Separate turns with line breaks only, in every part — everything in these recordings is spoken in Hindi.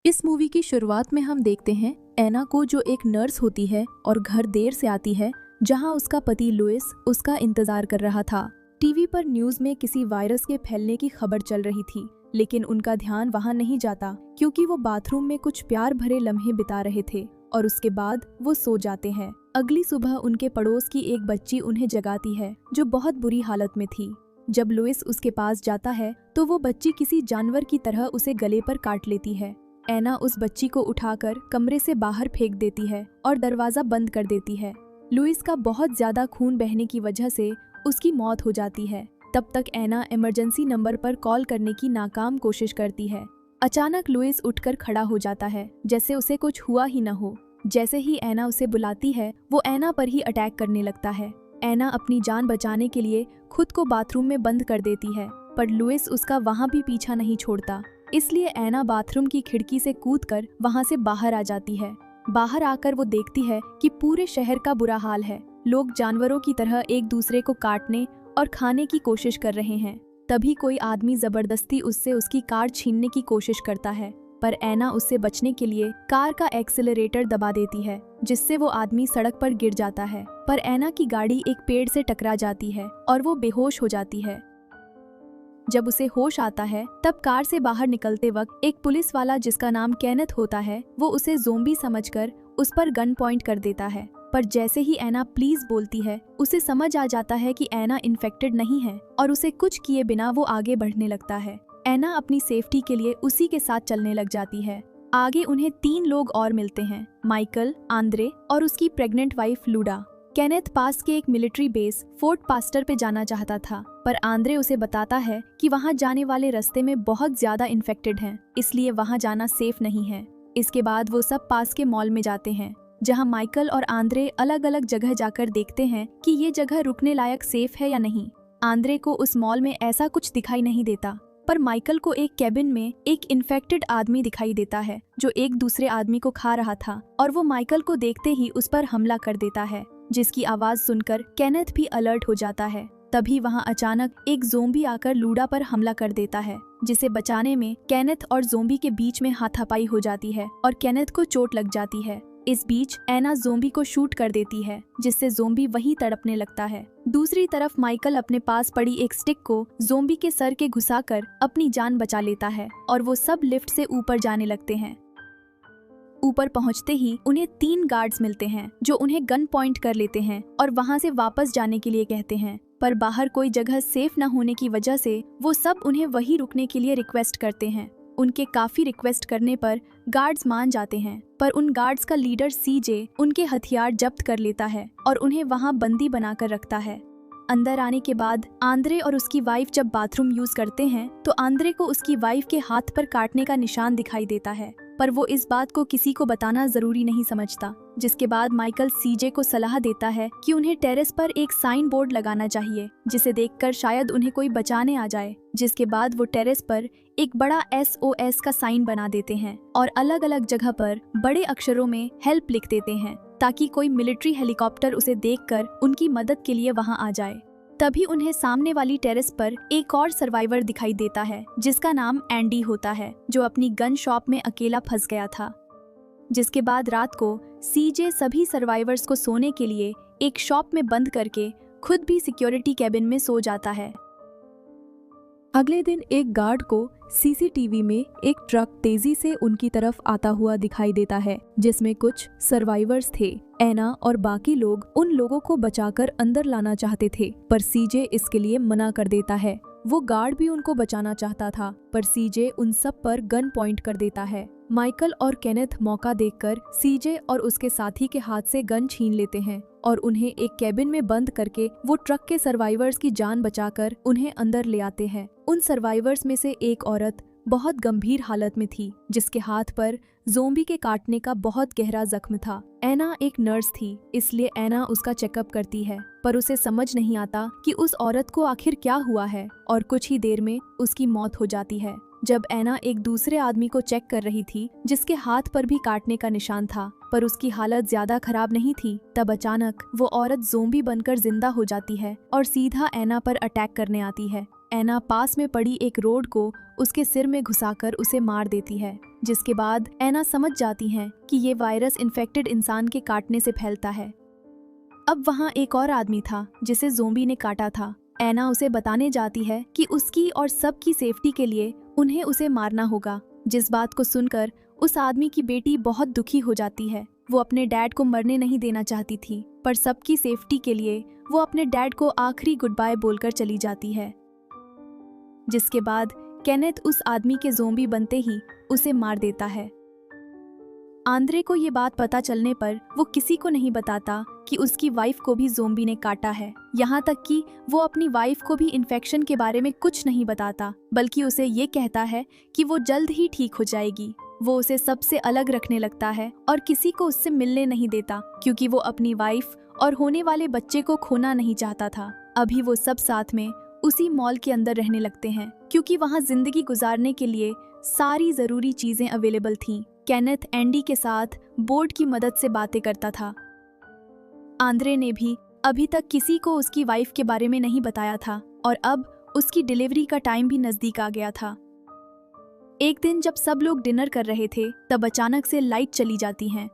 इस मूवी की शुरुआत में हम देखते हैं एना को, जो एक नर्स होती है और घर देर से आती है, जहां उसका पति लुइस उसका इंतजार कर रहा था। टीवी पर न्यूज में किसी वायरस के फैलने की खबर चल रही थी, लेकिन उनका ध्यान वहां नहीं जाता क्योंकि वो बाथरूम में कुछ प्यार भरे लम्हे बिता रहे थे और उसके बाद वो सो जाते हैं। अगली सुबह उनके पड़ोस की एक बच्ची उन्हें जगाती है जो बहुत बुरी हालत में थी। जब लुइस उसके पास जाता है तो वो बच्ची किसी जानवर की तरह उसे गले पर काट लेती है। एना उस बच्ची को उठाकर कमरे से बाहर फेंक देती है और दरवाजा बंद कर देती है। लुइस का बहुत ज्यादा खून बहने की वजह से उसकी मौत हो जाती है। तब तक एना इमरजेंसी नंबर पर कॉल करने की नाकाम कोशिश करती है। अचानक लुइस उठकर खड़ा हो जाता है जैसे उसे कुछ हुआ ही न हो। जैसे ही एना उसे बुलाती है वो एना पर ही अटैक करने लगता है। एना अपनी जान बचाने के लिए खुद को बाथरूम में बंद कर देती है, पर लुइस उसका वहां भी पीछा नहीं छोड़ता। इसलिए एना बाथरूम की खिड़की से कूदकर वहां से बाहर आ जाती है। बाहर आकर वो देखती है कि पूरे शहर का बुरा हाल है। लोग जानवरों की तरह एक दूसरे को काटने और खाने की कोशिश कर रहे हैं। तभी कोई आदमी जबरदस्ती उससे उसकी कार छीनने की कोशिश करता है, पर एना उससे बचने के लिए कार का एक्सेलरेटर दबा देती है, जिससे वो आदमी सड़क पर गिर जाता है। पर एना की गाड़ी एक पेड़ से टकरा जाती है और वो बेहोश हो जाती है। जब उसे होश आता है तब कार से बाहर निकलते वक्त एक पुलिस वाला, जिसका नाम केनेथ होता है, वो उसे ज़ोंबी समझकर उस पर गन पॉइंट कर देता है। पर जैसे ही एना प्लीज बोलती है, उसे समझ आ जाता है कि एना इन्फेक्टेड नहीं है और उसे कुछ किए बिना वो आगे बढ़ने लगता है। एना अपनी सेफ्टी के लिए उसी के साथ चलने लग जाती है। आगे उन्हें 3 लोग और मिलते हैं, माइकल, आंद्रे और उसकी प्रेग्नेंट वाइफ लूडा। केनेथ पास के एक मिलिट्री बेस फोर्ट पास्टर पे जाना चाहता था, पर आंद्रे उसे बताता है कि वहां जाने वाले रास्ते में बहुत ज्यादा इन्फेक्टेड हैं, इसलिए वहां जाना सेफ नहीं है। इसके बाद वो सब पास के मॉल में जाते हैं, जहां माइकल और आंद्रे अलग अलग जगह जाकर देखते हैं कि ये जगह रुकने लायक सेफ है या नहीं। आंद्रे को उस मॉल में ऐसा कुछ दिखाई नहीं देता, पर माइकल को एक कैबिन में एक इन्फेक्टेड आदमी दिखाई देता है जो एक दूसरे आदमी को खा रहा था, और वो माइकल को देखते ही उस पर हमला कर देता है, जिसकी आवाज सुनकर केनेथ भी अलर्ट हो जाता है। तभी वहां अचानक एक ज़ोंबी आकर लूडा पर हमला कर देता है, जिसे बचाने में केनेथ और ज़ोंबी के बीच में हाथापाई हो जाती है और केनेथ को चोट लग जाती है। इस बीच एना ज़ोंबी को शूट कर देती है, जिससे ज़ोंबी वहीं तड़पने लगता है। दूसरी तरफ माइकल अपने पास पड़ी एक स्टिक को ज़ोंबी के सर के घुसाकर अपनी जान बचा लेता है और वो सब लिफ्ट से ऊपर जाने लगते हैं। ऊपर पहुंचते ही उन्हें 3 गार्ड्स मिलते हैं जो उन्हें गन पॉइंट कर लेते हैं और वहां से वापस जाने के लिए कहते हैं, पर बाहर कोई जगह सेफ न होने की वजह से वो सब उन्हें वहीं रुकने के लिए रिक्वेस्ट करते हैं। उनके काफी रिक्वेस्ट करने पर गार्ड्स मान जाते हैं, पर उन गार्ड्स का लीडर सीजे उनके हथियार जब्त कर लेता है और उन्हें वहां बंदी बनाकर रखता है। अंदर आने के बाद आंद्रे और उसकी वाइफ जब बाथरूम यूज करते हैं तो आंद्रे को उसकी वाइफ के हाथ पर काटने का निशान दिखाई देता है, पर वो इस बात को किसी को बताना जरूरी नहीं समझता। जिसके बाद माइकल सीजे को सलाह देता है कि उन्हें टेरेस पर एक साइन बोर्ड लगाना चाहिए, जिसे देखकर शायद उन्हें कोई बचाने आ जाए। जिसके बाद वो टेरेस पर एक बड़ा SOS का साइन बना देते हैं और अलग अलग जगह पर बड़े अक्षरों में हेल्प लिख देते हैं, ताकि कोई मिलिट्री हेलीकॉप्टर उसे देखकर उनकी मदद के लिए वहां आ जाए। तभी उन्हें सामने वाली टेरेस पर एक और सर्वाइवर दिखाई देता है, जिसका नाम एंडी होता है, जो अपनी गन शॉप में अकेला फंस गया था। जिसके बाद रात को सीजे सभी सर्वाइवर्स को सोने के लिए एक शॉप में बंद करके खुद भी सिक्योरिटी कैबिन में सो जाता है। अगले दिन एक गार्ड को CCTV में एक ट्रक तेजी से उनकी तरफ आता हुआ दिखाई देता है, जिसमें कुछ सर्वाइवर्स थे। एना और बाकी लोग उन लोगों को बचाकर अंदर लाना चाहते थे, पर सीजे इसके लिए मना कर देता है। वो गार्ड भी उनको बचाना चाहता था, पर सीजे उन सब पर गन पॉइंट कर देता है। माइकल और केनेथ मौका देखकर सीजे और उसके साथी के हाथ से गन छीन लेते हैं और उन्हें एक कैबिन में बंद करके वो ट्रक के सर्वाइवर्स की जान बचाकर उन्हें अंदर ले आते हैं। उन सर्वाइवर्स में से एक औरत बहुत गंभीर हालत में थी, जिसके हाथ पर ज़ोंबी के काटने का बहुत गहरा जख्म था। एना एक नर्स थी, इसलिए एना उसका चेकअप करती है, पर उसे समझ नहीं आता कि उस औरत को आखिर क्या हुआ है, और कुछ ही देर में उसकी मौत हो जाती है। जब एना एक दूसरे आदमी को चेक कर रही थी, जिसके हाथ पर भी काटने का निशान था, पर उसकी हालत ज्यादा खराब नहीं थी, तब अचानक वो औरत ज़ोंबी बनकर जिंदा हो जाती है और सीधा एना पर अटैक करने आती है। एना पास में पड़ी एक रोड को उसके सिर में घुसाकर उसे मार देती है, जिसके बाद एना समझ जाती हैं कि ये वायरस इन्फेक्टेड इंसान के काटने से फैलता है। अब वहाँ एक और आदमी था जिसे ज़ोंबी ने काटा था। एना उसे बताने जाती है कि उसकी और सबकी सेफ्टी के लिए उन्हें उसे मारना होगा, जिस बात को सुनकर उस आदमी की बेटी बहुत दुखी हो जाती है। वो अपने डैड को मरने नहीं देना चाहती थी, पर सबकी सेफ्टी के लिए वो अपने डैड को आखिरी गुड बाय बोलकर चली जाती है। जिसके बाद केनेथ उस आदमी के ज़ोंबी बनते ही उसे मार देता है। आंद्रे को ये बात पता चलने पर वो किसी को नहीं बताता कि उसकी वाइफ को भी ज़ोंबी ने काटा है। यहाँ तक कि वो अपनी वाइफ को भी इन्फेक्शन के बारे में कुछ नहीं बताता, बल्कि उसे ये कहता है कि वो जल्द ही ठीक हो जाएगी। वो उसे सबसे अलग रखने लगता है और किसी को उससे मिलने नहीं देता, क्योंकि वो अपनी वाइफ और होने वाले बच्चे को खोना नहीं चाहता था। अभी वो सब साथ में उसी मॉल के अंदर रहने लगते हैं, क्योंकि वहाँ जिंदगी गुजारने के लिए सारी जरूरी चीजें अवेलेबल थीं। केनेथ एंडी के साथ बोर्ड की मदद से बातें करता था। आंद्रे ने भी अभी तक किसी को उसकी वाइफ के बारे में नहीं बताया था और अब उसकी डिलीवरी का टाइम भी नजदीक आ गया था। एक दिन जब सब लोग डिनर कर रहे थे, तब अचानक से लाइट चली जाती हैं।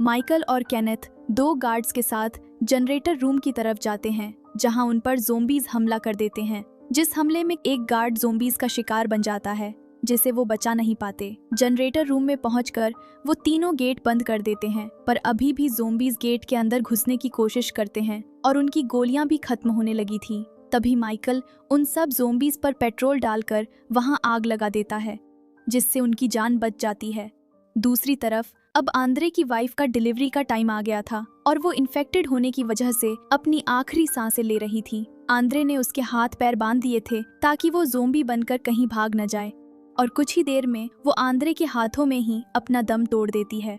माइकल और केनेथ 2 गार्ड्स के साथ जनरेटर रूम की तरफ जाते हैं, जहां उन पर ज़ोंबीज हमला कर देते हैं। जिस हमले में एक गार्ड ज़ोंबीज का शिकार बन जाता है, जिसे वो बचा नहीं पाते। जनरेटर रूम में पहुंचकर वो तीनों गेट बंद कर देते हैं, पर अभी भी ज़ोंबीज गेट के अंदर घुसने की कोशिश करते हैं और उनकी गोलियां भी खत्म होने लगी थी। तभी माइकल उन सब ज़ोंबीज पर पेट्रोल डालकर वहां आग लगा देता है, जिससे उनकी जान बच जाती है। दूसरी तरफ अब आंद्रे की वाइफ का डिलीवरी का टाइम आ गया था और वो इन्फेक्टेड होने की वजह से अपनी आखिरी सांसें ले रही थी। आंद्रे ने उसके हाथ पैर बांध दिए थे ताकि वो ज़ोंबी बनकर कहीं भाग न जाए, और कुछ ही देर में वो आंद्रे के हाथों में ही अपना दम तोड़ देती है।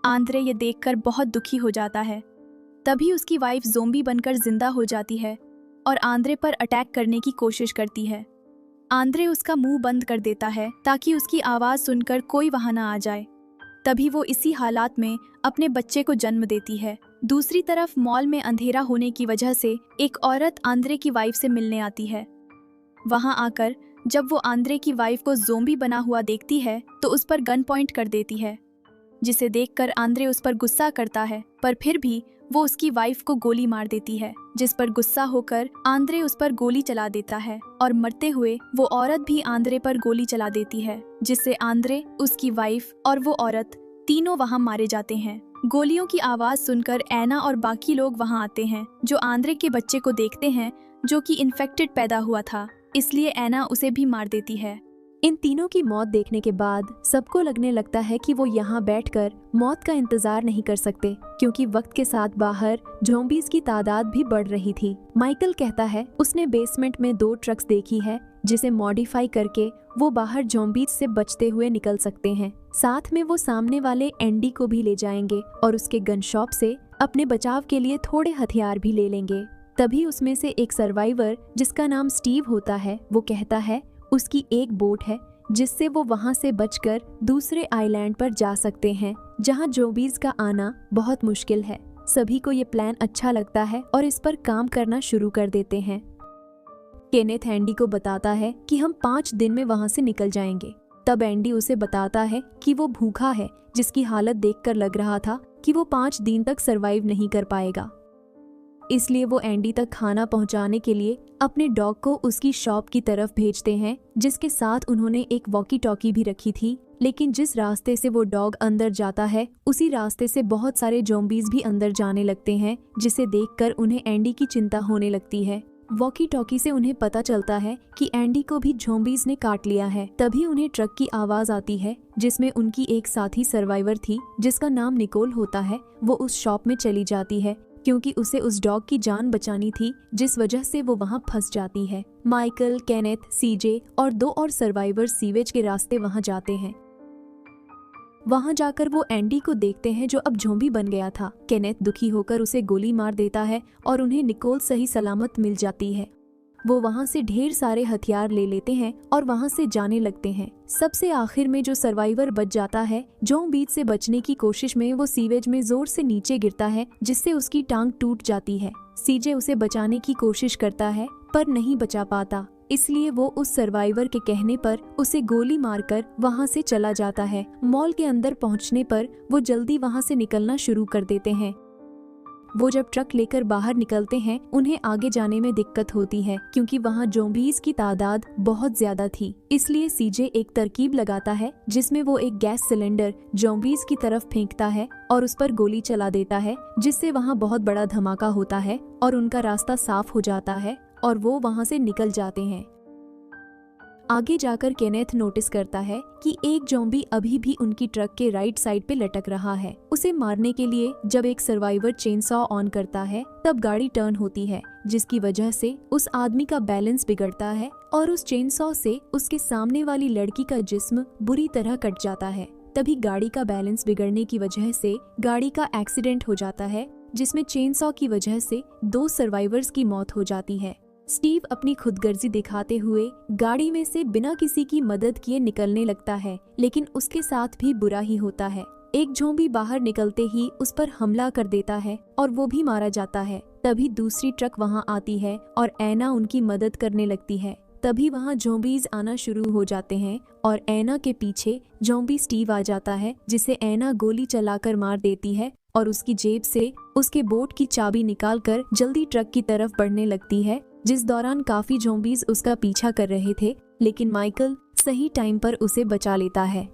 आंद्रे ये देखकर बहुत दुखी हो जाता है। तभी उसकी वाइफ ज़ोंबी बनकर जिंदा हो जाती है और आंद्रे पर अटैक करने की कोशिश करती है। आंद्रे उसका मुंह बंद कर देता है ताकि उसकी आवाज़ सुनकर कोई वहां ना आ जाए। तभी वो इसी हालात में अपने बच्चे को जन्म देती है। दूसरी तरफ मॉल में अंधेरा होने की वजह से एक औरत आंद्रे की वाइफ से मिलने आती है। वहां आकर जब वो आंद्रे की वाइफ को ज़ोंबी बना हुआ देखती है तो उस पर गन पॉइंट कर देती है, जिसे देखकर आंद्रे उस पर गुस्सा करता है, पर फिर भी वो उसकी वाइफ को गोली मार देती है, जिस पर गुस्सा होकर आंद्रे उस पर गोली चला देता है और मरते हुए वो औरत भी आंद्रे पर गोली चला देती है, जिससे आंद्रे, उसकी वाइफ और वो औरत तीनों वहां मारे जाते हैं। गोलियों की आवाज सुनकर एना और बाकी लोग वहां आते हैं, जो आंद्रे के बच्चे को देखते हैं जो कि इन्फेक्टेड पैदा हुआ था, इसलिए एना उसे भी मार देती है।
इन तीनों की मौत देखने के बाद सबको लगने लगता है कि वो यहाँ बैठकर मौत का इंतजार नहीं कर सकते, क्योंकि वक्त के साथ बाहर ज़ॉम्बीज़ की तादाद भी बढ़ रही थी। माइकल कहता है उसने बेसमेंट में 2 ट्रक्स देखी है, जिसे मॉडिफाई करके वो बाहर ज़ॉम्बीज़ से बचते हुए निकल सकते हैं। साथ में वो सामने वाले एंडी को भी ले जाएंगे और उसके गन शॉप से अपने बचाव के लिए थोड़े हथियार भी ले लेंगे। तभी उसमें से एक सर्वाइवर, जिसका नाम स्टीव होता है, वो कहता है उसकी एक बोट है जिससे वो वहां से बचकर दूसरे आइलैंड पर जा सकते हैं, जहां ज़ॉम्बीज़ का आना बहुत मुश्किल है। सभी को ये प्लान अच्छा लगता है और इस पर काम करना शुरू कर देते हैं। केनेथ एंडी को बताता है कि हम 5 दिन में वहां से निकल जाएंगे। तब एंडी उसे बताता है कि वो भूखा है, जिसकी हालत देखकर लग रहा था कि वो 5 दिन तक सरवाइव नहीं कर पाएगा। इसलिए वो एंडी तक खाना पहुंचाने के लिए अपने डॉग को उसकी शॉप की तरफ भेजते हैं, जिसके साथ उन्होंने एक वॉकी टॉकी भी रखी थी। लेकिन जिस रास्ते से वो डॉग अंदर जाता है, उसी रास्ते से बहुत सारे ज़ॉम्बीज़ भी अंदर जाने लगते हैं, जिसे देखकर उन्हें एंडी की चिंता होने लगती है। वॉकी टॉकी से उन्हें पता चलता है कि एंडी को भी ज़ॉम्बीज़ ने काट लिया है। तभी उन्हें ट्रक की आवाज़ आती है, जिसमें उनकी एक साथी सर्वाइवर थी, जिसका नाम निकोल होता है। वो उस शॉप में चली जाती है क्योंकि उसे उस डॉग की जान बचानी थी, जिस वजह से वो वहां फंस जाती है। माइकल, केनेथ, सीजे और 2 और सर्वाइवर सीवेज के रास्ते वहां जाते हैं। वहां जाकर वो एंडी को देखते हैं, जो अब ज़ॉम्बी बन गया था। केनेथ दुखी होकर उसे गोली मार देता है और उन्हें निकोल सही सलामत मिल जाती है। वो वहां से ढेर सारे हथियार ले लेते हैं और वहां से जाने लगते हैं। सबसे आखिर में जो सर्वाइवर बच जाता है, ज़ॉम्बीज़ से बचने की कोशिश में वो सीवेज में जोर से नीचे गिरता है, जिससे उसकी टांग टूट जाती है। सीजे उसे बचाने की कोशिश करता है, पर नहीं बचा पाता, इसलिए वो उस सर्वाइवर के कहने पर उसे गोली मारकर वहां से चला जाता है। मॉल के अंदर पहुंचने पर वो जल्दी वहां से निकलना शुरू कर देते हैं। वो जब ट्रक लेकर बाहर निकलते हैं, उन्हें आगे जाने में दिक्कत होती है क्योंकि वहाँ ज़ॉम्बीज़ की तादाद बहुत ज्यादा थी। इसलिए सीजे एक तरकीब लगाता है जिसमें वो एक गैस सिलेंडर ज़ॉम्बीज़ की तरफ फेंकता है और उस पर गोली चला देता है, जिससे वहाँ बहुत बड़ा धमाका होता है और उनका रास्ता साफ हो जाता है और वो वहाँ से निकल जाते हैं। आगे जाकर केनेथ नोटिस करता है कि एक ज़ॉम्बी अभी भी उनकी ट्रक के राइट साइड पे लटक रहा है। उसे मारने के लिए जब एक सर्वाइवर चेनसॉ ऑन करता है, तब गाड़ी टर्न होती है, जिसकी वजह से उस आदमी का बैलेंस बिगड़ता है और उस चेनसॉ से उसके सामने वाली लड़की का जिस्म बुरी तरह कट जाता है। तभी गाड़ी का बैलेंस बिगड़ने की वजह से गाड़ी का एक्सीडेंट हो जाता है, जिसमें चेनसॉ की वजह से 2 सर्वाइवर्स की मौत हो जाती है। स्टीव अपनी खुदगर्जी दिखाते हुए गाड़ी में से बिना किसी की मदद किए निकलने लगता है, लेकिन उसके साथ भी बुरा ही होता है। एक ज़ॉम्बी बाहर निकलते ही उस पर हमला कर देता है और वो भी मारा जाता है। तभी दूसरी ट्रक वहां आती है और एना उनकी मदद करने लगती है। तभी वहां ज़ॉम्बीज़ आना शुरू हो जाते हैं और एना के पीछे ज़ॉम्बी स्टीव आ जाता है, जिसे एना गोली चलाकर मार देती है और उसकी जेब से उसके बोट की चाबी निकालकर जल्दी ट्रक की तरफ बढ़ने लगती है, जिस दौरान काफी ज़ॉम्बीज़ उसका पीछा कर रहे थे, लेकिन माइकल सही टाइम पर उसे बचा लेता है।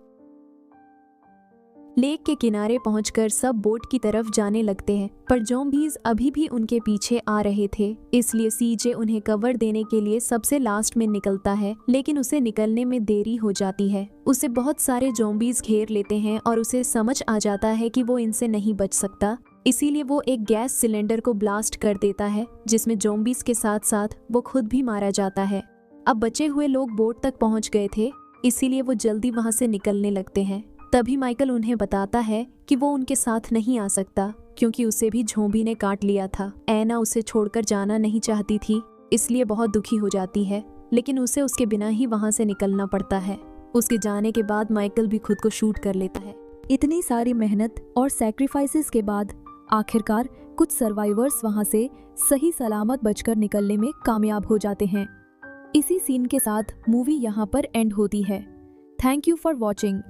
लेक के किनारे पहुंचकर सब बोट की तरफ जाने लगते हैं, पर ज़ॉम्बीज़ अभी भी उनके पीछे आ रहे थे। इसलिए सीजे उन्हें कवर देने के लिए सबसे लास्ट में निकलता है, लेकिन उसे निकलने में देरी हो जाती है। उसे बहुत सारे ज़ॉम्बीज़ घेर लेते हैं और उसे समझ आ जाता है कि वो इनसे नहीं बच सकता। इसीलिए वो एक गैस सिलेंडर को ब्लास्ट कर देता है, जिसमें ज़ॉम्बीज़ के साथ साथ वो खुद भी मारा जाता है। अब बचे हुए लोग बोट तक पहुंच गए थे, इसीलिए वो जल्दी वहां से निकलने लगते हैं। तभी माइकल उन्हें बताता है कि वो उनके साथ नहीं आ सकता क्योंकि उसे भी ज़ॉम्बी ने काट लिया था। एना उसे छोड़कर जाना नहीं चाहती थी, इसलिए बहुत दुखी हो जाती है, लेकिन उसे उसके बिना ही वहां से निकलना पड़ता है। उसके जाने के बाद माइकल भी खुद को शूट कर लेता है।
इतनी सारी मेहनत और सैक्रिफाइसेस के बाद आखिरकार कुछ सर्वाइवर्स वहां से सही सलामत बचकर निकलने में कामयाब हो जाते हैं। इसी सीन के साथ मूवी यहाँ पर एंड होती है। Thank you for watching.